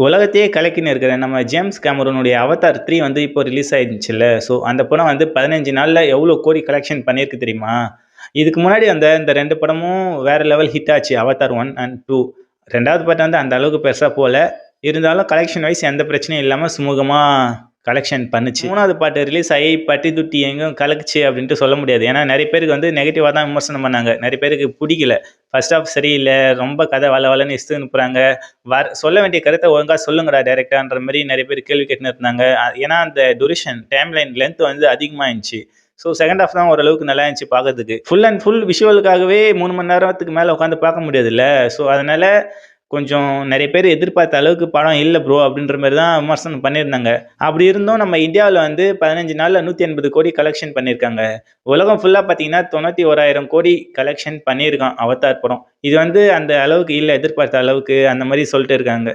உலகத்தையே கலக்கின்னு இருக்கிற நம்ம ஜேம்ஸ் கேமரூனுடைய அவதார் 3 வந்து இப்போ ரிலீஸ் ஆயிருந்துச்சுல்ல. ஸோ அந்த படம் வந்து 15 நாள்ல எவ்வளோ கோடி கலெக்ஷன் பண்ணியிருக்கு தெரியுமா? இதுக்கு முன்னாடி வந்த இந்த 2 படமும் வேற லெவல் ஹிட் ஆச்சு. Avatar 1 and 2. 2வது பார்ட் வந்து அந்த அளவுக்கு பெருசா போல. இருந்தாலும் கலெக்ஷன் வைஸ் எந்த பிரச்சனையும் இல்லாம சுமூகமா கலெக்ஷன் பண்ணுச்சு. 3வது பார்ட் ரிலீஸ் ஆகி பட்டி தொட்டி எங்கும் கலக்குச்சு அப்படின்ட்டு சொல்ல முடியாது. ஏன்னா நெறைய பேருக்கு வந்து நெகட்டிவா தான் விமர்சனம் பண்ணாங்க. நெறைய பேருக்கு புடிக்கல. ஃபர்ஸ்ட் ஹாஃப் சரியில்ல. ரொம்ப கதை வள வளன்னு இழுத்து அனுப்புறாங்க. சொல்ல வேண்டிய கருத்த ஒழுங்கா சொல்லுங்கடா டைரக்டர்ன்ற மாரி நெறைய பேர் கேள்வி கேட்டுன்னு இருந்தாங்க. ஏன்னா அந்த டியூரேஷன் டைம் லைன் லென்த் வந்து அதிகமா இருந்துச்சு. ஸோ செகண்ட் ஹாஃப் தான் ஓரளவுக்கு நல்லா இருந்துச்சு பார்க்கறதுக்கு. ஃபுல் அண்ட் ஃபுல் விஷுவலுக்காகவே 3 மணி நேரத்துக்கு மேல உட்காந்து பார்க்க முடியாதுல்ல. ஸோ அதனால கொஞ்சம் நெறைய பேர் எதிர்பார்த்த அளவுக்கு படம் இல்ல ப்ரோ அப்படின்ற மாரி தான் விமர்சனம் பண்ணியிருந்தாங்க. அப்படி இருந்தும் நம்ம இந்தியாவுல வந்து 15 நாள்ல 180 கோடி கலெக்ஷன் பண்ணியிருக்காங்க. உலகம் ஃபுல்லா பார்த்தீங்கன்னா 91,000 கோடி கலெக்ஷன் பண்ணியிருக்கான் அவதார் படம். இது வந்து அந்த அளவுக்கு இல்ல, எதிர்பார்த்த அளவுக்கு அந்த மாரி சொல்லிட்டு இருக்காங்க.